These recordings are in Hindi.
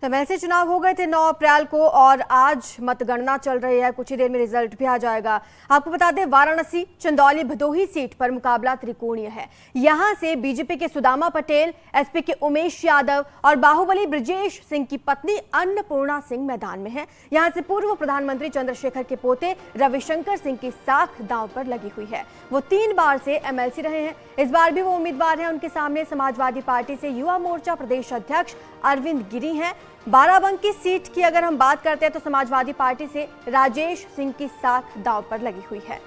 तो एमएलसी चुनाव हो गए थे 9 अप्रैल को और आज मतगणना चल रही है। कुछ ही देर में रिजल्ट भी आ जाएगा। आपको बता दें, वाराणसी, चंदौली, भदोही सीट पर मुकाबला त्रिकोणीय है। यहां से बीजेपी के सुदामा पटेल, एसपी के उमेश यादव और बाहुबली ब्रजेश सिंह की पत्नी अन्नपूर्णा सिंह मैदान में है। यहां से पूर्व प्रधानमंत्री चंद्रशेखर के पोते रविशंकर सिंह की साख दांव पर लगी हुई है। वो 3 बार से एमएलसी रहे हैं। इस बार भी वो उम्मीदवार हैं। उनके सामने समाजवादी पार्टी से युवा मोर्चा प्रदेश अध्यक्ष अरविंद गिरी हैं। बाराबंकी सीट की अगर हम बात करते हैं तो समाजवादी पार्टी से राजेश सिंह की साख दांव पर लगी हुई है।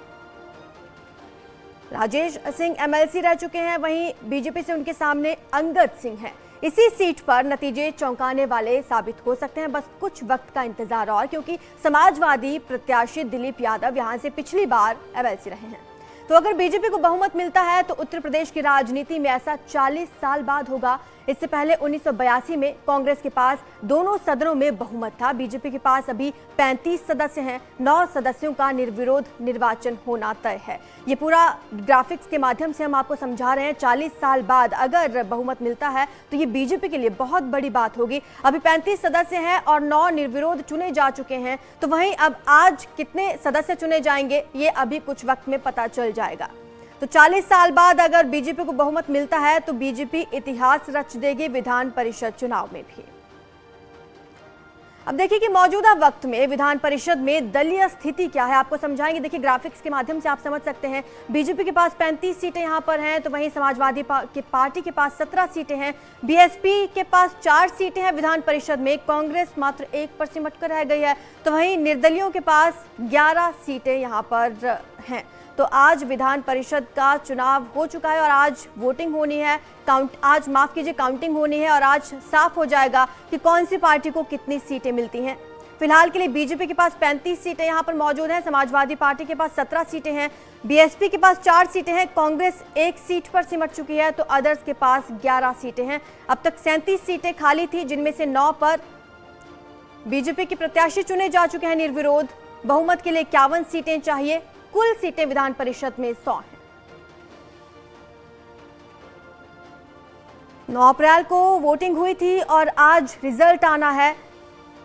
राजेश सिंह एमएलसी रह चुके हैं, वहीं बीजेपी से उनके सामने अंगद सिंह हैं। इसी सीट पर नतीजे चौंकाने वाले साबित हो सकते हैं। बस कुछ वक्त का इंतजार और, क्योंकि समाजवादी प्रत्याशी दिलीप यादव यहां से पिछली बार एमएलसी रहे हैं। तो अगर बीजेपी को बहुमत मिलता है तो उत्तर प्रदेश की राजनीति में ऐसा 40 साल बाद होगा। इससे पहले 1982 में कांग्रेस के पास दोनों सदनों में बहुमत था। बीजेपी के पास अभी 35 सदस्य हैं। 9 सदस्यों का निर्विरोध निर्वाचन होना तय है। ये पूरा ग्राफिक्स के माध्यम से हम आपको समझा रहे हैं। 40 साल बाद अगर बहुमत मिलता है तो ये बीजेपी के लिए बहुत बड़ी बात होगी। अभी 35 सदस्य हैं और 9 निर्विरोध चुने जा चुके हैं। तो वहीं अब आज कितने सदस्य चुने जाएंगे ये अभी कुछ वक्त में पता चल जाएगा। तो 40 साल बाद अगर बीजेपी को बहुमत मिलता है तो बीजेपी इतिहास रच देगी विधान परिषद चुनाव में भी। अब देखिए कि मौजूदा वक्त में विधान परिषद में दलीय स्थिति क्या है, आपको समझाएंगे। देखिए, ग्राफिक्स के माध्यम से आप समझ सकते हैं। बीजेपी के पास 35 सीटें यहां पर हैं, तो वहीं समाजवादी पार्टी के पास 17 सीटें हैं। बीएसपी के पास 4 सीटें हैं विधान परिषद में। कांग्रेस मात्र 1 पर सिमट कर रह गई है। तो वहीं निर्दलियों के पास 11 सीटें यहां पर हैं। तो आज विधान परिषद का चुनाव हो चुका है और आज वोटिंग होनी है, काउंटिंग होनी है और आज साफ हो जाएगा कि कौन सी पार्टी को कितनी सीटें मिलती हैं। फिलहाल के लिए बीजेपी के पास 35 सीटें यहां पर मौजूद हैं। समाजवादी पार्टी के पास 17 सीटें हैं। बीएसपी के पास 4 सीटें हैं। कांग्रेस 1 सीट पर सिमट चुकी है, तो अदर्स के पास 11 सीटें हैं। अब तक 37 सीटें खाली थी, जिनमें से 9 पर बीजेपी के प्रत्याशी चुने जा चुके हैं निर्विरोध। बहुमत के लिए 51 सीटें चाहिए। कुल सीटें विधान परिषद में 100 हैं। 9 अप्रैल को वोटिंग हुई थी और आज रिजल्ट आना है।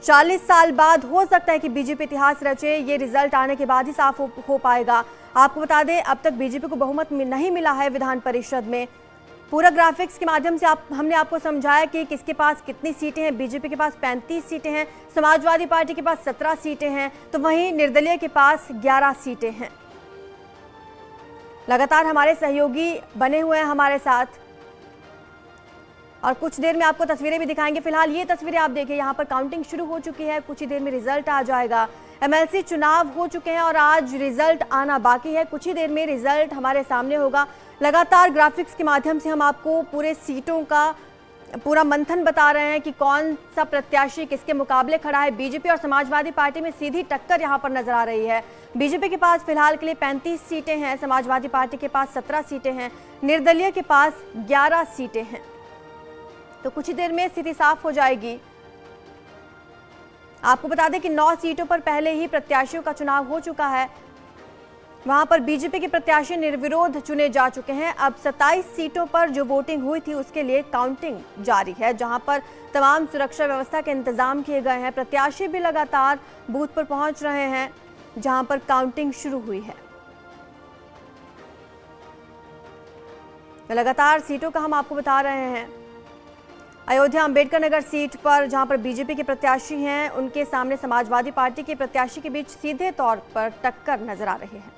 40 साल बाद हो सकता है कि बीजेपी इतिहास रचे। ये रिजल्ट आने के बाद ही साफ हो पाएगा। आपको बता दें, अब तक बीजेपी को बहुमत नहीं मिला है विधान परिषद में। पूरा ग्राफिक्स के माध्यम से हमने आपको समझाया कि किसके पास कितनी सीटें हैं। बीजेपी के पास 35 सीटें हैं। समाजवादी पार्टी के पास 17 सीटें हैं। तो वहीं निर्दलीय के पास 11 सीटें हैं। लगातार हमारे सहयोगी बने हुए हैं हमारे साथ और कुछ देर में आपको तस्वीरें भी दिखाएंगे। फिलहाल ये तस्वीरें आप देखिए, यहाँ पर काउंटिंग शुरू हो चुकी है। कुछ ही देर में रिजल्ट आ जाएगा। एमएलसी चुनाव हो चुके हैं और आज रिजल्ट आना बाकी है। कुछ ही देर में रिजल्ट हमारे सामने होगा। लगातार ग्राफिक्स के माध्यम से हम आपको पूरे सीटों का पूरा मंथन बता रहे हैं कि कौन सा प्रत्याशी किसके मुकाबले खड़ा है। बीजेपी और समाजवादी पार्टी में सीधी टक्कर यहां पर नजर आ रही है। बीजेपी के पास फिलहाल के लिए 35 सीटें हैं। समाजवादी पार्टी के पास 17 सीटें हैं। निर्दलीय के पास 11 सीटें हैं। तो कुछ ही देर में स्थिति साफ हो जाएगी। आपको बता दें कि 9 सीटों पर पहले ही प्रत्याशियों का चुनाव हो चुका है। वहां पर बीजेपी के प्रत्याशी निर्विरोध चुने जा चुके हैं। अब 27 सीटों पर जो वोटिंग हुई थी उसके लिए काउंटिंग जारी है, जहां पर तमाम सुरक्षा व्यवस्था के इंतजाम किए गए हैं। प्रत्याशी भी लगातार बूथ पर पहुंच रहे हैं जहां पर काउंटिंग शुरू हुई है। लगातार सीटों का हम आपको बता रहे हैं। अयोध्या अंबेडकर नगर सीट पर जहां पर बीजेपी के प्रत्याशी हैं, उनके सामने समाजवादी पार्टी के प्रत्याशी के बीच सीधे तौर पर टक्कर नजर आ रही है।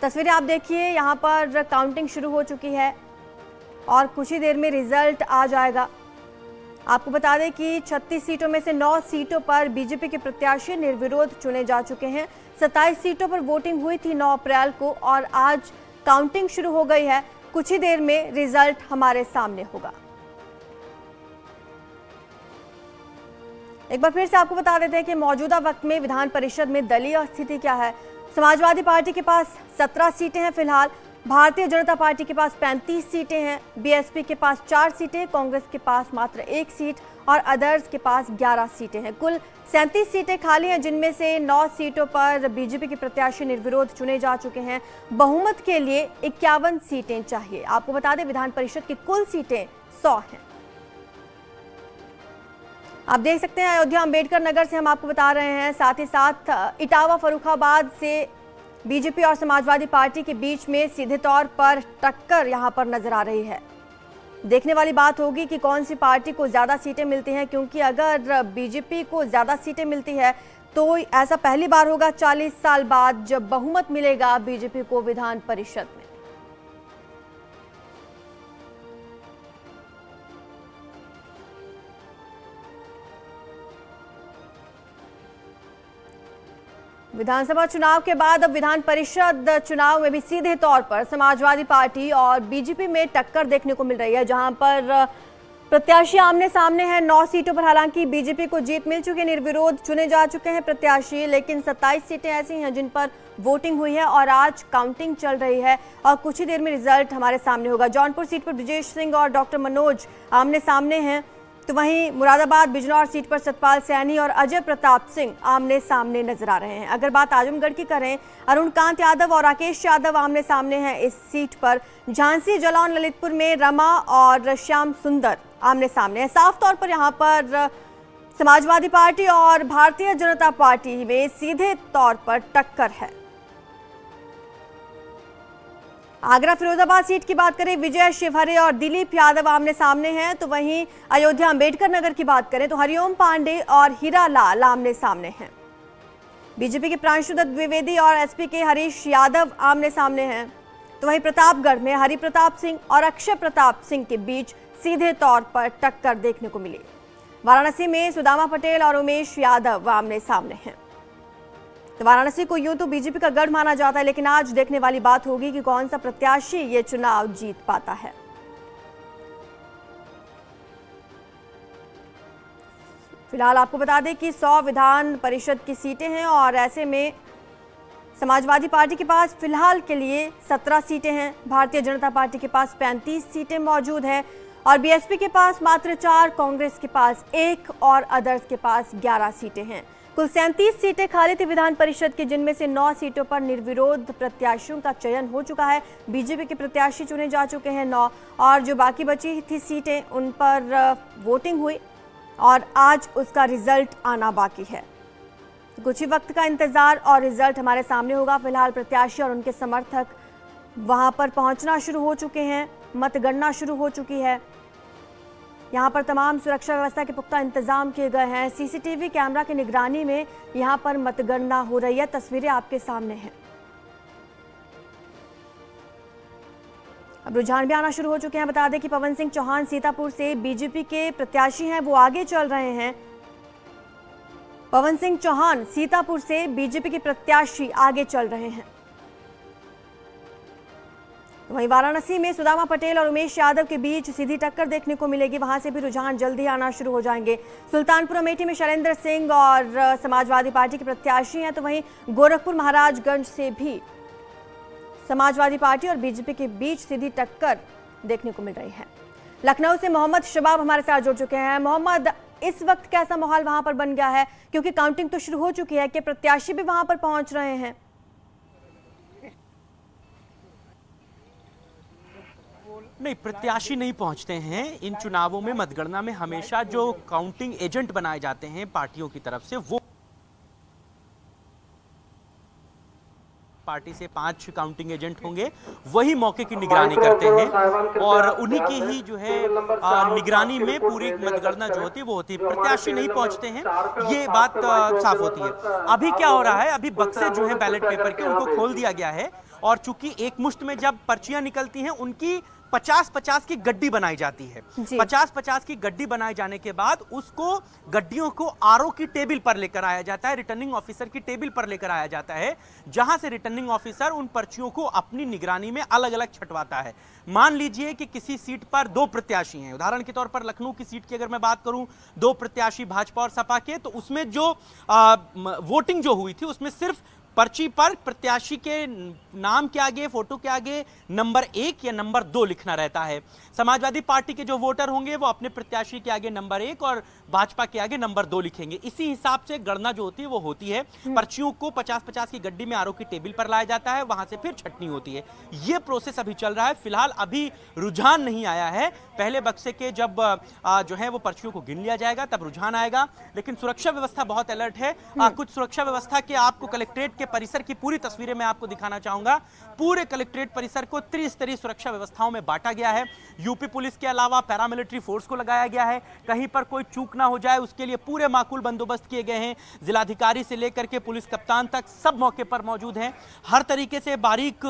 तस्वीरें आप देखिए, यहां पर काउंटिंग शुरू हो चुकी है और कुछ ही देर में रिजल्ट आ जाएगा। आपको बता दें कि 36 सीटों में से 9 सीटों पर बीजेपी के प्रत्याशी निर्विरोध चुने जा चुके हैं। 27 सीटों पर वोटिंग हुई थी 9 अप्रैल को और आज काउंटिंग शुरू हो गई है। कुछ ही देर में रिजल्ट हमारे सामने होगा। एक बार फिर से आपको बता देते हैं कि मौजूदा वक्त में विधान परिषद में दलीय स्थिति क्या है। समाजवादी पार्टी के पास 17 सीटें हैं फिलहाल। भारतीय जनता पार्टी के पास 35 सीटें हैं। बीएसपी के पास 4 सीटें, कांग्रेस के पास मात्र 1 सीट और अदर्स के पास 11 सीटें हैं। कुल 37 सीटें खाली हैं, जिनमें से 9 सीटों पर बीजेपी के प्रत्याशी निर्विरोध चुने जा चुके हैं। बहुमत के लिए 51 सीटें चाहिए। आपको बता दें, विधान परिषद की कुल सीटें 100 हैं। आप देख सकते हैं अयोध्या अंबेडकर नगर से हम आपको बता रहे हैं, साथ ही साथ इटावा फर्रुखाबाद से बीजेपी और समाजवादी पार्टी के बीच में सीधे तौर पर टक्कर यहां पर नजर आ रही है। देखने वाली बात होगी कि कौन सी पार्टी को ज्यादा सीटें मिलती हैं, क्योंकि अगर बीजेपी को ज्यादा सीटें मिलती है तो ऐसा पहली बार होगा 40 साल बाद जब बहुमत मिलेगा बीजेपी को विधान परिषद में। विधानसभा चुनाव के बाद अब विधान परिषद चुनाव में भी सीधे तौर पर समाजवादी पार्टी और बीजेपी में टक्कर देखने को मिल रही है, जहां पर प्रत्याशी आमने सामने हैं 9 सीटों पर। हालांकि बीजेपी को जीत मिल चुकी है, निर्विरोध चुने जा चुके हैं प्रत्याशी, लेकिन 27 सीटें ऐसी हैं जिन पर वोटिंग हुई है और आज काउंटिंग चल रही है और कुछ ही देर में रिजल्ट हमारे सामने होगा। जौनपुर सीट पर ब्रजेश सिंह और डॉक्टर मनोज आमने सामने हैं, तो वहीं मुरादाबाद बिजनौर सीट पर सतपाल सैनी और अजय प्रताप सिंह आमने सामने नजर आ रहे हैं। अगर बात आजमगढ़ की करें, अरुण कांत यादव और राकेश यादव आमने सामने हैं इस सीट पर। झांसी जालौन ललितपुर में रमा और श्याम सुंदर आमने सामने हैं। साफ तौर पर यहां पर समाजवादी पार्टी और भारतीय जनता पार्टी में सीधे तौर पर टक्कर है। आगरा फिरोजाबाद सीट की बात करें, विजय शिवहरे और दिलीप यादव आमने सामने हैं, तो वहीं अयोध्या अंबेडकर नगर की बात करें तो हरिओम पांडे और हीरा लाल आमने सामने हैं। बीजेपी के प्रांशुदत्त द्विवेदी और एसपी के हरीश यादव आमने सामने हैं, तो वहीं प्रतापगढ़ में हरि प्रताप सिंह और अक्षय प्रताप सिंह के बीच सीधे तौर पर टक्कर देखने को मिली। वाराणसी में सुदामा पटेल और उमेश यादव आमने सामने हैं। तो वाराणसी को यूं तो बीजेपी का गढ़ माना जाता है, लेकिन आज देखने वाली बात होगी कि कौन सा प्रत्याशी ये चुनाव जीत पाता है। फिलहाल आपको बता दें कि 100 विधान परिषद की सीटें हैं और ऐसे में समाजवादी पार्टी के पास फिलहाल के लिए 17 सीटें हैं, भारतीय जनता पार्टी के पास 35 सीटें मौजूद हैं और बीएसपी के पास मात्र 4, कांग्रेस के पास 1 और अदर्स के पास 11 सीटें हैं। कुल 37 सीटें खाली थी विधान परिषद की, जिनमें से 9 सीटों पर निर्विरोध प्रत्याशियों का चयन हो चुका है। बीजेपी के प्रत्याशी चुने जा चुके हैं 9 और जो बाकी बची थी सीटें उन पर वोटिंग हुई और आज उसका रिजल्ट आना बाकी है। कुछ ही वक्त का इंतजार और रिजल्ट हमारे सामने होगा। फिलहाल प्रत्याशी और उनके समर्थक वहां पर पहुंचना शुरू हो चुके हैं, मतगणना शुरू हो चुकी है। यहां पर तमाम सुरक्षा व्यवस्था के पुख्ता इंतजाम किए गए हैं। सीसीटीवी कैमरा की निगरानी में यहां पर मतगणना हो रही है। तस्वीरें आपके सामने हैं। अब रुझान भी आना शुरू हो चुके हैं। बता दें कि पवन सिंह चौहान सीतापुर से बीजेपी के प्रत्याशी हैं, वो आगे चल रहे हैं। पवन सिंह चौहान सीतापुर से बीजेपी के प्रत्याशी आगे चल रहे हैं। वहीं वाराणसी में सुदामा पटेल और उमेश यादव के बीच सीधी टक्कर देखने को मिलेगी, वहां से भी रुझान जल्दी आना शुरू हो जाएंगे। सुल्तानपुर अमेठी में शैलेंद्र सिंह और समाजवादी पार्टी के प्रत्याशी हैं, तो वहीं गोरखपुर महाराजगंज से भी समाजवादी पार्टी और बीजेपी के बीच सीधी टक्कर देखने को मिल रही है। लखनऊ से मोहम्मद शबाब हमारे साथ जुड़ चुके हैं। मोहम्मद, इस वक्त कैसा माहौल वहां पर बन गया है, क्योंकि काउंटिंग तो शुरू हो चुकी है, कि प्रत्याशी भी वहां पर पहुंच रहे हैं? नहीं, प्रत्याशी नहीं पहुंचते हैं इन चुनावों में। मतगणना में हमेशा जो काउंटिंग एजेंट बनाए जाते हैं पार्टियों की तरफ से, वो पार्टी से 5 काउंटिंग एजेंट होंगे, वही मौके की निगरानी करते हैं और उन्हीं की ही जो है निगरानी में पूरी मतगणना जो होती है वो होती है। प्रत्याशी नहीं पहुंचते हैं, ये बात साफ होती है। अभी क्या हो रहा है, अभी बक्से जो है बैलेट पेपर के उनको खोल दिया गया है और चूंकि एक मुश्त में जब पर्चियां निकलती हैं उनकी 50-50 की गड्डी बनाई जाती है। 50-50 की गड्डी बनाए जाने के बाद उसको गड्डियों को आरओ की टेबल पर लेकर आया जाता है, रिटर्निंग ऑफिसर की टेबल पर लेकर आया जाता है, जहां से रिटर्निंग ऑफिसर उन पर्चियों को अपनी निगरानी में अलग अलग छंटवाता है। मान लीजिए कि किसी सीट पर 2 प्रत्याशी हैं, उदाहरण के तौर पर लखनऊ की सीट की अगर मैं बात करूं, 2 प्रत्याशी भाजपा और सपा के, तो उसमें जो वोटिंग जो हुई थी उसमें सिर्फ पर्ची पर प्रत्याशी के नाम के आगे, फोटो के आगे नंबर 1 या नंबर 2 लिखना रहता है। समाजवादी पार्टी के जो वोटर होंगे वो अपने प्रत्याशी के आगे नंबर 1 और भाजपा के आगे नंबर 2 लिखेंगे। इसी हिसाब से गणना जो होती है वो होती है। पर्चियों को 50-50 की गड्डी में आरओ की टेबल पर लाया जाता है, वहां से फिर छटनी होती है। ये प्रोसेस अभी चल रहा है। फिलहाल अभी रुझान नहीं आया है। पहले बक्से के जब जो है वो पर्चियों को गिन लिया जाएगा तब रुझान आएगा। लेकिन सुरक्षा व्यवस्था बहुत अलर्ट है। कुछ सुरक्षा व्यवस्था के आपको कलेक्ट्रेट के परिसर की पूरी तस्वीरें मैं आपको दिखाना चाहूंगा। पूरे कलेक्ट्रेट परिसर को त्रिस्तरीय सुरक्षा व्यवस्थाओं में बांटा गया है। यूपी पुलिस के अलावा पैरामिलिट्री फोर्स को लगाया गया है। कहीं पर कोई चूक ना हो जाए उसके लिए पूरे माकूल बंदोबस्त किए गए हैं। जिलाधिकारी से लेकर के पुलिस कप्तान तक सब मौके पर मौजूद हैं। हर तरीके से बारीक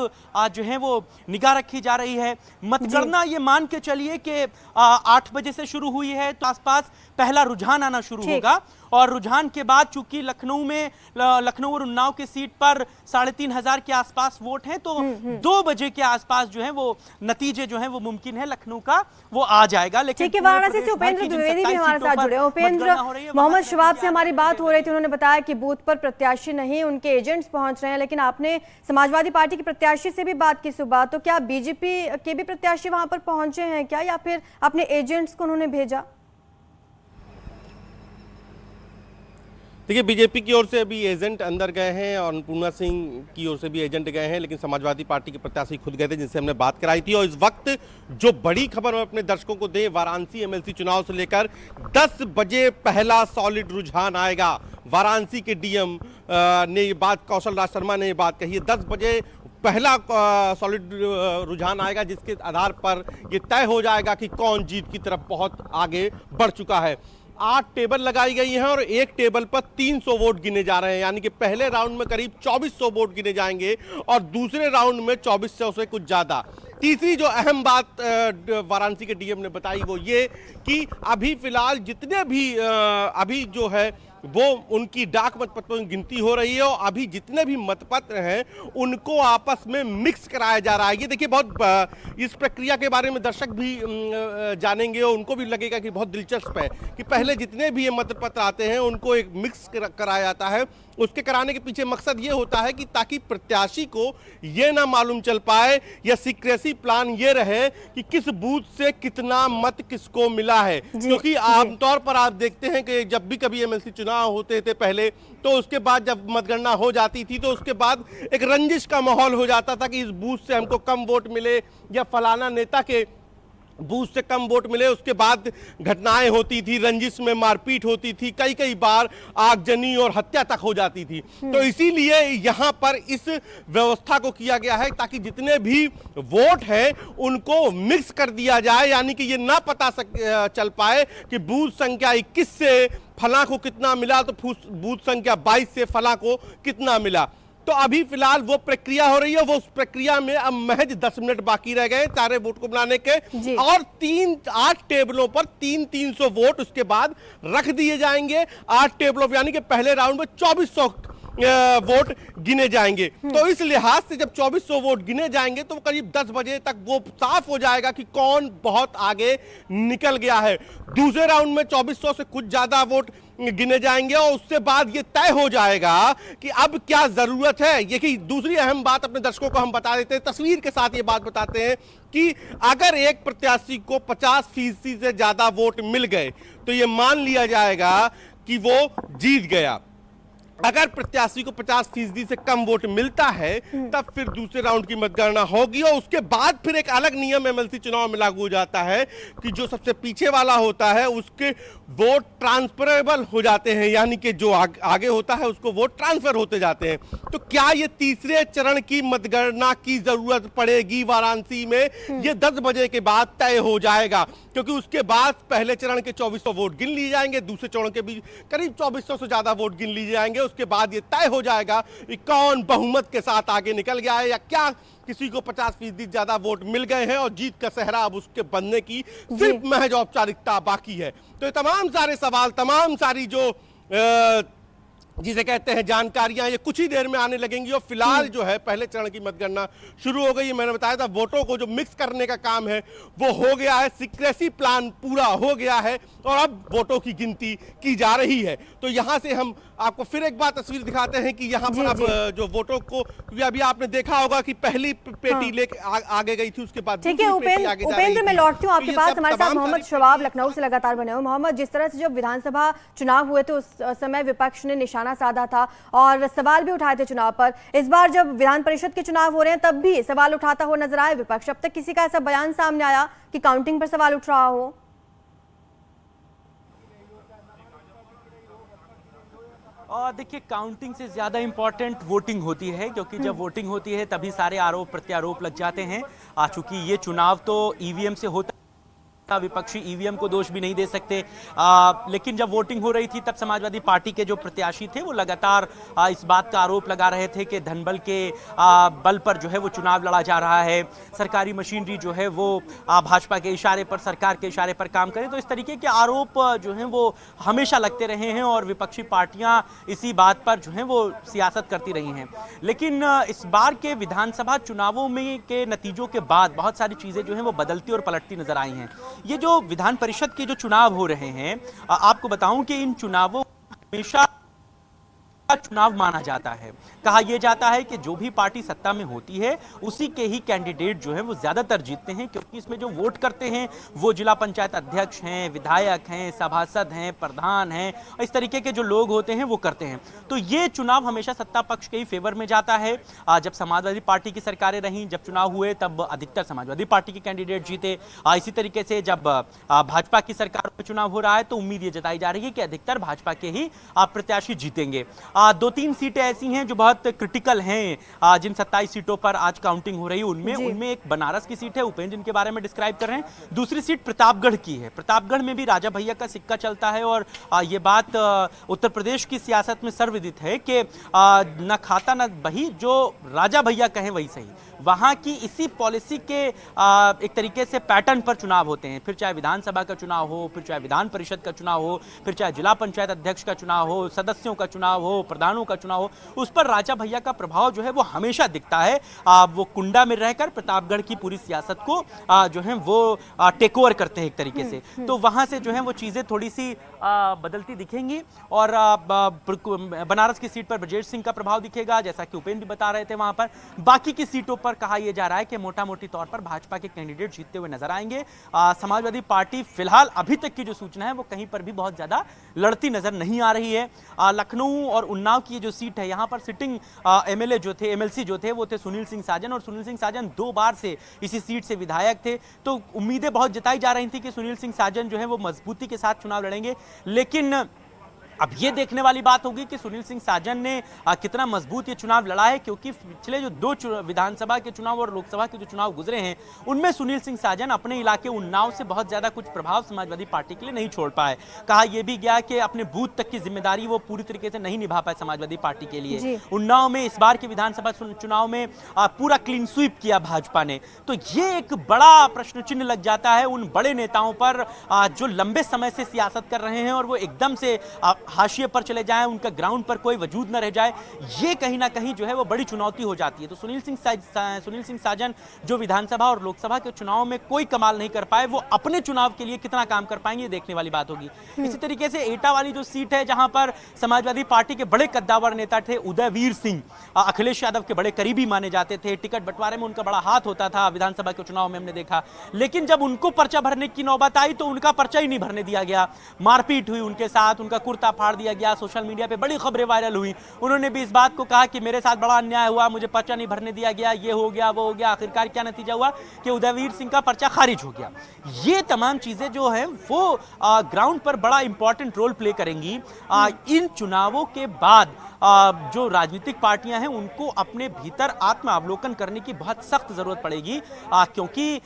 जो है वो निगाह रखी जा रही है। मतगणना ये मान के चलिए कि 8 बजे से शुरू हुई है तो आसपास पहला रुझान आना शुरू होगा और रुझान के बाद चूंकि लखनऊ और उन्नाव की सीट पर 3,500 के आसपास वोट हैं तो 2 बजे के आसपास जो है वो नतीजे जो है वो मुमकिन है लखनऊ का वो आ जाएगा। लेकिन ठीक है, वाराणसी से उपेंद्र द्विवेदी भी हमारे साथ जुड़े। उपेंद्र, मोहम्मद शवाब से हमारी बात हो रही थी, उन्होंने बताया कि बूथ पर प्रत्याशी नहीं उनके एजेंट्स पहुंच रहे हैं। लेकिन आपने समाजवादी पार्टी के प्रत्याशी से भी बात की सुबह, तो क्या बीजेपी के भी प्रत्याशी वहां पर पहुंचे हैं क्या, या फिर अपने एजेंट्स को उन्होंने भेजा? देखिए, बीजेपी की ओर से अभी एजेंट अंदर गए हैं और अन्नपूर्णा सिंह की ओर से भी एजेंट गए हैं, लेकिन समाजवादी पार्टी के प्रत्याशी खुद गए थे जिनसे हमने बात कराई थी। और इस वक्त जो बड़ी खबर हम अपने दर्शकों को दें, वाराणसी एमएलसी चुनाव से लेकर 10 बजे पहला सॉलिड रुझान आएगा। वाराणसी के डीएम ने ये बात, कौशल राज शर्मा ने ये बात कही है। 10 बजे पहला सॉलिड रुझान आएगा जिसके आधार पर ये तय हो जाएगा कि कौन जीत की तरफ बहुत आगे बढ़ चुका है। 8 टेबल लगाई गई हैं और एक टेबल पर 300 वोट गिने जा रहे हैं, यानी कि पहले राउंड में करीब 2400 वोट गिने जाएंगे और दूसरे राउंड में 2400 से कुछ ज्यादा। तीसरी जो अहम बात वाराणसी के डीएम ने बताई वो ये कि अभी फिलहाल जितने भी अभी जो है वो उनकी डाक मतपत्रों की गिनती हो रही है और अभी जितने भी मतपत्र हैं उनको आपस में मिक्स कराया जा रहा है। ये देखिए, बहुत इस प्रक्रिया के बारे में दर्शक भी जानेंगे और उनको भी लगेगा कि बहुत दिलचस्प है कि पहले जितने भी ये मतपत्र आते हैं उनको एक मिक्स कराया जाता है। उसके कराने के पीछे मकसद ये होता है कि ताकि प्रत्याशी को ये ना मालूम चल पाए या सीक्रेसी प्लान ये रहे कि किस बूथ से कितना मत किसको मिला है, क्योंकि आमतौर पर आप देखते हैं कि जब भी कभी एमएलसी चुनाव होते थे पहले, तो उसके बाद जब मतगणना हो जाती थी तो उसके बाद एक रंजिश का माहौल हो जाता था कि इस बूथ से हमको कम वोट मिले या फलाना नेता के बूथ से कम वोट मिले। उसके बाद घटनाएं होती थी, रंजिश में मारपीट होती थी, कई बार आगजनी और हत्या तक हो जाती थी। तो इसीलिए यहां पर इस व्यवस्था को किया गया है ताकि जितने भी वोट हैं उनको मिक्स कर दिया जाए, यानी कि ये ना पता चल पाए कि बूथ संख्या 21 से फला को कितना मिला तो बूथ संख्या 22 से फला को कितना मिला। तो अभी फिलहाल वो प्रक्रिया हो रही है। वो उस प्रक्रिया में अब महज 10 मिनट बाकी रह गए सारे वोट को बनाने के और 8 टेबलों पर 300 वोट उसके बाद रख दिए जाएंगे। 8 टेबलों पर, यानी कि पहले राउंड में 2400 वोट गिने जाएंगे। तो इस लिहाज से जब 2400 वोट गिने जाएंगे तो करीब 10 बजे तक वो साफ हो जाएगा कि कौन बहुत आगे निकल गया है। दूसरे राउंड में 2400 से कुछ ज्यादा वोट गिने जाएंगे और उससे बाद ये तय हो जाएगा कि अब क्या जरूरत है। ये कि दूसरी अहम बात अपने दर्शकों को हम बता देते हैं, तस्वीर के साथ ये बात बताते हैं कि अगर एक प्रत्याशी को 50% से ज्यादा वोट मिल गए तो ये मान लिया जाएगा कि वो जीत गया। अगर प्रत्याशी को 50% से कम वोट मिलता है तब फिर दूसरे राउंड की मतगणना होगी और उसके बाद फिर एक अलग नियम एमएलसी चुनाव में लागू हो जाता है कि जो सबसे पीछे वाला होता है उसके वोट ट्रांसफरेबल हो जाते हैं, यानी कि जो आगे होता है उसको वोट ट्रांसफर होते जाते हैं। तो क्या ये तीसरे चरण की मतगणना की जरूरत पड़ेगी वाराणसी में? ये 10 बजे के बाद तय हो जाएगा, क्योंकि उसके बाद पहले चरण के 2400 वोट गिन लिए जाएंगे, दूसरे चरण के भी करीब 2400 से ज्यादा वोट गिन लिए जाएंगे। उसके बाद ये तय हो जाएगा कि कौन बहुमत के साथ आगे निकल गया है या क्या किसी को 50% ज्यादा वोट मिल गए हैं और जीत का सेहरा अब उसके बनने की सिर्फ महज औपचारिकता बाकी है। तो ये तमाम सारे सवाल, तमाम सारी जो जिसे कहते हैं जानकारियां, ये कुछ ही देर में आने लगेंगी और फिलहाल जो है पहले चरण की मतगणना शुरू हो गई। मैंने बताया था वोटों को जो मिक्स करने का काम है वो हो गया है, सीक्रेसी प्लान पूरा हो गया है और अब वोटों की गिनती की जा रही है। तो यहां से हम आपको फिर एक बार तस्वीर दिखाते हैं कि यहाँ पर अब जो वोटों को, अभी आपने देखा होगा कि पहली पेटी लेके आगे गई थी, उसके बाद ठीक है उपेंद्र, मैं लौटती हूँ आपके पास। हमारे साथ मोहम्मद शवाब लखनऊ से लगातार बने हुए। मोहम्मद, जिस तरह से जब विधानसभा चुनाव हुए थे उस समय विपक्ष ने निशाना साधा था और सवाल भी उठाए थे चुनाव पर, इस बार जब विधान परिषद के चुनाव हो रहे हैं तब भी सवाल उठाता हुआ नजर आया विपक्ष। अब तक किसी का ऐसा बयान सामने आया कि काउंटिंग पर सवाल उठ रहा हो? देखिए, काउंटिंग से ज़्यादा इम्पॉर्टेंट वोटिंग होती है, क्योंकि जब वोटिंग होती है तभी सारे आरोप प्रत्यारोप लग जाते हैं। चूंकि ये चुनाव तो ईवीएम से होता, विपक्षी ईवीएम को दोष भी नहीं दे सकते, लेकिन जब वोटिंग हो रही थी तब समाजवादी पार्टी के जो प्रत्याशी थे वो लगातार इस बात का आरोप लगा रहे थे कि धनबल के बल पर जो है वो चुनाव लड़ा जा रहा है, सरकारी मशीनरी जो है वो भाजपा के इशारे पर, सरकार के इशारे पर काम करे। तो इस तरीके के आरोप जो हैं वो हमेशा लगते रहे हैं और विपक्षी पार्टियां इसी बात पर जो है वो सियासत करती रही हैं। लेकिन इस बार के विधानसभा चुनावों में के नतीजों के बाद बहुत सारी चीजें जो हैं वो बदलती और पलटती नजर आई हैं। ये जो विधान परिषद के जो चुनाव हो रहे हैं, आपको बताऊं कि इन चुनावों हमेशा चुनाव माना जाता है। कहा यह जाता है कि जो भी पार्टी सत्ता में होती है उसी के ही कैंडिडेट जो है वो ज्यादातर जीतते हैं, क्योंकि इसमें जो वोट करते हैं वो जिला पंचायत अध्यक्ष हैं, विधायक हैं, सभासद हैं, प्रधान हैं, इस तरीके के जो लोग होते हैं वो करते हैं। तो ये चुनाव हमेशा सत्ता पक्ष के ही फेवर में जाता है। जब समाजवादी पार्टी की सरकारें रहीं, जब चुनाव हुए तब अधिकतर समाजवादी पार्टी के कैंडिडेट जीते। इसी तरीके से जब भाजपा की सरकार में चुनाव हो रहा है तो उम्मीद ये जताई जा रही है कि अधिकतर भाजपा के ही प्रत्याशी जीतेंगे। 2-3 सीटें ऐसी हैं जो बहुत क्रिटिकल हैं। जिन 27 सीटों पर आज काउंटिंग हो रही है उनमें एक बनारस की सीट है, उपेंद्र जिनके बारे में डिस्क्राइब कर रहे हैं। दूसरी सीट प्रतापगढ़ की है। प्रतापगढ़ में भी राजा भैया का सिक्का चलता है और ये बात उत्तर प्रदेश की सियासत में सर्वविदित है कि न खाता न बही, जो राजा भैया कहें वही सही। वहां की इसी पॉलिसी के एक तरीके से पैटर्न पर चुनाव होते हैं, फिर चाहे विधानसभा का चुनाव हो, फिर चाहे विधान परिषद का चुनाव हो, फिर चाहे जिला पंचायत अध्यक्ष का चुनाव हो, सदस्यों का चुनाव हो, प्रधानों का चुनाव हो, उस पर राजा भैया का प्रभाव जो है वो हमेशा दिखता है। वो कुंडा में रहकर प्रतापगढ़ की पूरी सियासत को जो है वो टेक ओवर करते हैं एक तरीके से। तो वहां से जो है वो चीजें थोड़ी सी बदलती दिखेंगी और बनारस की सीट पर ब्रजेश सिंह का प्रभाव दिखेगा, जैसा कि उपेंद्र भी बता रहे थे। वहां पर बाकी की सीटों पर कहा यह जा रहा है कि मोटा मोटी तौर पर भाजपा के कैंडिडेट जीतते हुए नजर आएंगे। समाजवादी पार्टी फिलहाल अभी तक की जो सूचना है वो कहीं पर भी बहुत ज्यादा लड़ती नजर नहीं आ रही है। लखनऊ और उन्नाव की जो सीट है, यहाँ पर सिटिंग एमएलए जो थे, एमएलसी जो थे, वो थे सुनील सिंह साजन, और सुनील सिंह साजन 2 बार से इसी सीट से विधायक थे। तो उम्मीदें बहुत जताई जा रही थी कि सुनील सिंह साजन जो है वो मजबूती के साथ चुनाव लड़ेंगे, लेकिन अब ये देखने वाली बात होगी कि सुनील सिंह साजन ने कितना मजबूत ये चुनाव लड़ा है, क्योंकि पिछले जो 2 विधानसभा के चुनाव और लोकसभा के जो चुनाव गुजरे हैं उनमें सुनील सिंह साजन अपने इलाके उन्नाव से बहुत ज्यादा कुछ प्रभाव समाजवादी पार्टी के लिए नहीं छोड़ पाए। कहा यह भी गया कि अपने बूथ तक की जिम्मेदारी वो पूरी तरीके से नहीं निभा पाए समाजवादी पार्टी के लिए। उन्नाव में इस बार के विधानसभा चुनाव में पूरा क्लीन स्वीप किया भाजपा ने। तो ये एक बड़ा प्रश्न चिन्ह लग जाता है उन बड़े नेताओं पर जो लंबे समय से सियासत कर रहे हैं और वो एकदम से हाशिए पर चले जाएं, उनका ग्राउंड पर कोई वजूद न रह जाए। ये कहीं ना कहीं जो है वो बड़ी चुनौती हो जाती है। तो सुनील सिंह साजन जो विधानसभा और लोकसभा के चुनाव में कोई कमाल नहीं कर पाए, वो अपने चुनाव के लिए कितना काम कर पाएंगे, देखने वाली बात होगी। इसी तरीके से एटा वाली जो सीट है, जहां पर समाजवादी पार्टी के बड़े कद्दावर नेता थे उदयवीर सिंह, अखिलेश यादव के बड़े करीबी माने जाते थे, टिकट बंटवारे में उनका बड़ा हाथ होता था, विधानसभा के चुनाव में हमने देखा। लेकिन जब उनको पर्चा भरने की नौबत आई तो उनका पर्चा ही नहीं भरने दिया गया, मारपीट हुई उनके साथ, उनका कुर्ता फाड़ दिया गया, सोशल मीडिया पे बड़ी खबरें वायरल हुई। उन्होंने भी इस बात को कहा कि मेरे साथ बड़ा अन्याय हुआ, मुझे पर्चा नहीं भरने दिया गया, ये हो गया वो हो गया। आखिरकार क्या नतीजा हुआ कि उदयवीर सिंह का पर्चा खारिज हो गया। ये तमाम चीजें जो है वो ग्राउंड पर बड़ा इंपॉर्टेंट रोल प्ले करेंगी। इन चुनावों के बाद जो राजनीतिक पार्टियां हैं उनको अपने भीतर आत्मावलोकन करने की बहुत सख्त जरूरत पड़ेगी, क्योंकि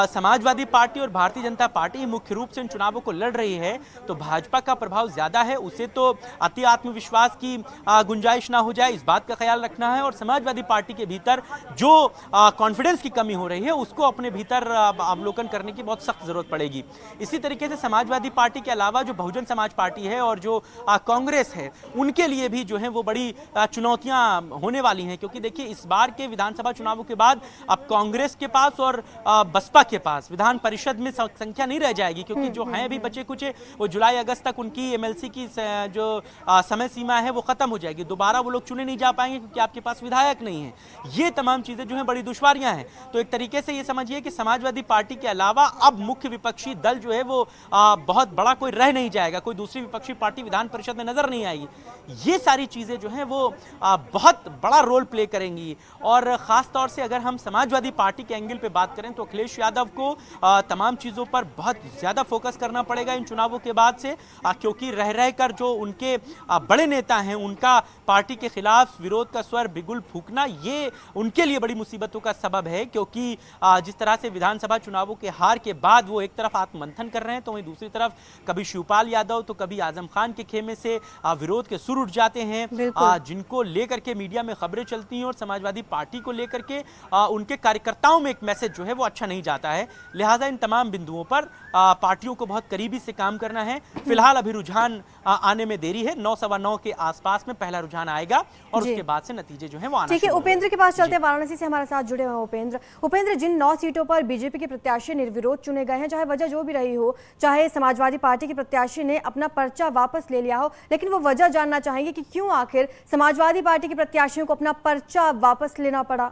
समाजवादी पार्टी और भारतीय जनता पार्टी मुख्य रूप से इन चुनावों को लड़ रही है। तो भाजपा का प्रभाव ज्यादा है, उसे तो अति आत्मविश्वास की गुंजाइश ना हो जाए, इस बात का ख्याल रखना है। और समाजवादी पार्टी के भीतर जो कॉन्फिडेंस की कमी हो रही है उसको अपने भीतर अवलोकन करने की बहुत सख्त जरूरत पड़ेगी। इसी तरीके से समाजवादी पार्टी के अलावा जो बहुजन समाज पार्टी है और जो कांग्रेस है, उनके लिए भी जो है वो बड़ी चुनौतियां होने वाली हैं, क्योंकि देखिए इस बार के विधानसभा चुनावों के बाद अब कांग्रेस के पास और बसपा के पास विधान परिषद में संख्या नहीं रह जाएगी, क्योंकि जो हैं अभी बचे कुछ वो जुलाई अगस्त तक उनकी एमएलसी की जो समय सीमा है वो खत्म हो जाएगी। दोबारा वो लोग चुने नहीं जा पाएंगे क्योंकि आपके पास विधायक नहीं है। ये तमाम चीजें जो है बड़ी दुश्वारियां हैं। तो एक तरीके से ये समझिए कि समाजवादी पार्टी के अलावा अब मुख्य विपक्षी दल जो है वो बहुत बड़ा कोई रह नहीं जाएगा, कोई दूसरी विपक्षी पार्टी विधान परिषद में नजर नहीं आएगी। ये सारी चीजें जो हैं वो बहुत बड़ा रोल प्ले करेंगी। और खास तौर से अगर हम समाजवादी पार्टी के एंगल पे बात करें तो अखिलेश यादव को तमाम चीजों पर बहुत ज्यादा फोकस करना पड़ेगा इन चुनावों के बाद से, क्योंकि रह रहकर जो उनके बड़े नेता हैं उनका पार्टी के खिलाफ विरोध का स्वर बिगुल फूंकना ये उनके लिए बड़ी मुसीबतों का सबब है। क्योंकि जिस तरह से विधानसभा चुनावों के हार के बाद वो एक तरफ आत्ममंथन कर रहे हैं तो वहीं दूसरी तरफ कभी शिवपाल यादव तो कभी आजम खान के खेमे से विरोध के सुर उठ जाते हैं, जिनको लेकर के मीडिया में खबरें चलती हैं और समाजवादी पार्टी को लेकर के उनके कार्यकर्ताओं में एक मैसेज जो है वो अच्छा नहीं जाता है। लिहाजा इन तमाम बिंदुओं पर पार्टियों को बहुत करीबी से काम करना है। फिलहाल अभी रुझान आने में देरी है, 9 सवा 9 के आसपास में पहला रुझान आएगा और उसके बाद से नतीजे जो है वो आना। ठीक है, उपेंद्र के पास चलते हैं, वाराणसी से हमारे साथ जुड़े हुए उपेंद्र, जिन 9 सीटों पर बीजेपी के प्रत्याशी निर्विरोध चुने गए हैं, चाहे वजह जो भी रही हो, चाहे समाजवादी पार्टी के प्रत्याशी ने अपना पर्चा वापस ले लिया हो, लेकिन वो वजह जानना चाहेंगे कि क्यों आखिर समाजवादी पार्टी के प्रत्याशियों को अपना पर्चा वापस लेना पड़ा।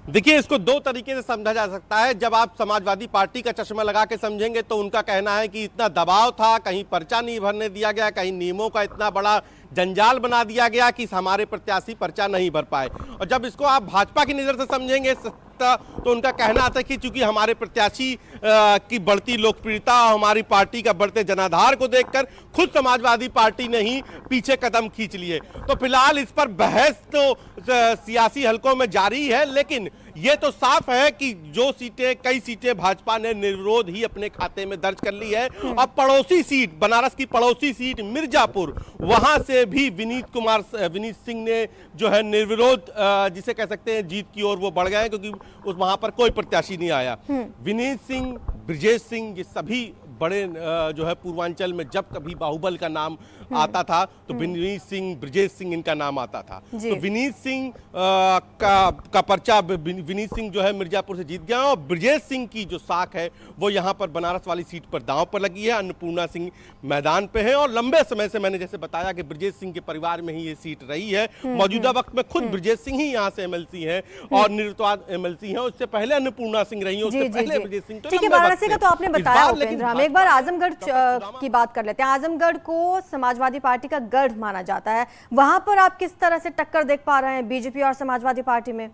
देखिए, इसको दो तरीके से समझा जा सकता है। जब आप समाजवादी पार्टी का चश्मा लगा के समझेंगे तो उनका कहना है कि इतना दबाव था, कहीं पर्चा नहीं भरने दिया गया, कहीं नियमों का इतना बड़ा जंजाल बना दिया गया कि हमारे प्रत्याशी पर्चा नहीं भर पाए। और जब इसको आप भाजपा की नज़र से समझेंगे तो उनका कहना आता है कि चूंकि हमारे प्रत्याशी की बढ़ती लोकप्रियता और हमारी पार्टी का बढ़ते जनाधार को देखकर खुद समाजवादी पार्टी ने ही पीछे कदम खींच लिए। तो फिलहाल इस पर बहस तो सियासी हलकों में जारी है, लेकिन ये तो साफ है कि जो कई सीटें भाजपा ने निर्विरोध ही अपने खाते में दर्ज कर ली है। और पड़ोसी सीट, बनारस की पड़ोसी सीट मिर्जापुर, वहां से भी विनीत सिंह ने जो है निर्विरोध जिसे कह सकते हैं जीत की ओर वो बढ़ गए, क्योंकि वहां पर कोई प्रत्याशी नहीं आया। विनीत सिंह, ब्रजेश सिंह, ये सभी बड़े जो है पूर्वांचल में जब कभी बाहुबल का नाम आता था तो विनीत सिंह, ब्रजेश सिंह इनका नाम आता था। तो विनीत सिंह का पर्चा विनीत सिंह जो है मिर्जापुर से जीत गया और ब्रजेश सिंह की जो साख है वो यहाँ पर बनारस वाली सीट पर दांव पर लगी है। अन्नपूर्णा सिंह मैदान पे है और लंबे समय से मैंने जैसे बताया कि ब्रजेश सिंह के परिवार में ही ये सीट रही है। मौजूदा वक्त में खुद ब्रजेश सिंह ही यहाँ से एमएलसी है और निर्विवाद एमएलसी है। उससे पहले अन्नपूर्णा सिंह रही है, उससे पहले ब्रजेश सिंह। ठीक है, वाराणसी का तो आपने बताया उपेंद्र, हम एक बार आजमगढ़ की बात कर लेते हैं। आजमगढ़ को समाजवादी पार्टी का गढ़ माना जाता है, वहां पर आप किस तरह से टक्कर देख पा रहे हैं बीजेपी और समाजवादी पार्टी में?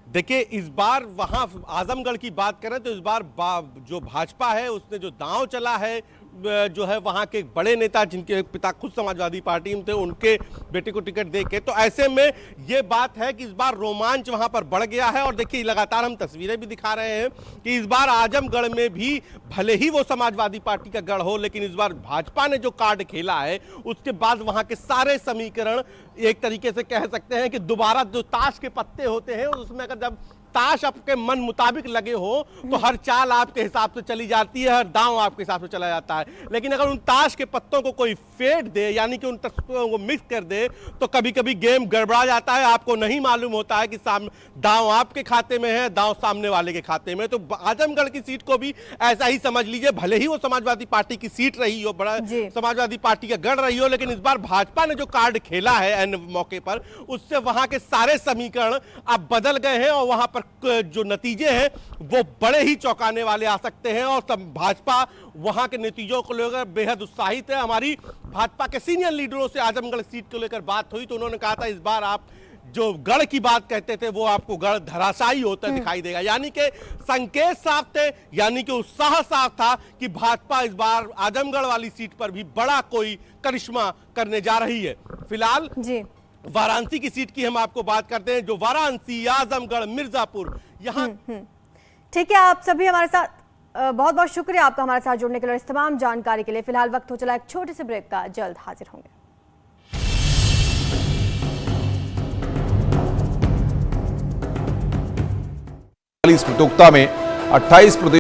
देखिए, इस बार वहां आजमगढ़ की बात करें तो इस बार जो भाजपा है उसने जो दांव चला है जो है वहां के बड़े नेता जिनके पिता खुद समाजवादी पार्टी में थे, उनके बेटे को टिकट दे के, तो ऐसे में ये बात है कि इस बार रोमांच वहां पर बढ़ गया है। और देखिए, लगातार हम तस्वीरें भी दिखा रहे हैं कि इस बार आजमगढ़ में भी भले ही वो समाजवादी पार्टी का गढ़ हो, लेकिन इस बार भाजपा ने जो कार्ड खेला है उसके बाद वहां के सारे समीकरण एक तरीके से कह सकते हैं कि दोबारा जो ताश के पत्ते होते हैं उसमें अगर जब ताश आपके मन मुताबिक लगे हो तो हर चाल आपके हिसाब से चली जाती है, हर दांव आपके हिसाब से चला जाता है। लेकिन अगर उन ताश के पत्तों को कोई फेंट दे, यानी कि उन तत्वों को मिक्स कर दे, तो कभी कभी गेम गड़बड़ा जाता है। आपको नहीं मालूम होता है कि दांव आपके खाते में है, दांव सामने वाले के खाते में। तो आजमगढ़ की सीट को भी ऐसा ही समझ लीजिए, भले ही वो समाजवादी पार्टी की सीट रही हो, बड़ा समाजवादी पार्टी का गढ़ रही हो, लेकिन इस बार भाजपा ने जो कार्ड खेला है एन मौके पर, उससे वहां के सारे समीकरण अब बदल गए हैं और वहां पर जो नतीजे हैं वो बड़े ही चौंकाने वाले आ सकते हैं। और भाजपा वहां के नतीजों को लेकर बेहद उत्साहित है। हमारी भाजपा के सीनियर लीडरों से आजमगढ़ सीट को लेकर बात हुई तो उन्होंने कहा था इस बार आप जो गढ़ की बात कहते थे वो आपको गढ़ धराशायी होता दिखाई देगा। यानी कि संकेत साफ थे, यानी कि उत्साह साफ था कि भाजपा इस बार आजमगढ़ वाली सीट पर भी बड़ा कोई करिश्मा करने जा रही है। फिलहाल वाराणसी की सीट की हम आपको बात करते हैं, जो वाराणसी, आजमगढ़, मिर्जापुर, यहाँ ठीक है। आप सभी हमारे साथ, बहुत बहुत शुक्रिया आपका हमारे साथ जुड़ने के लिए, इस तमाम जानकारी के लिए। फिलहाल वक्त हो चला एक छोटे से ब्रेक का, जल्द हाजिर होंगे। प्रतियोगिता में 28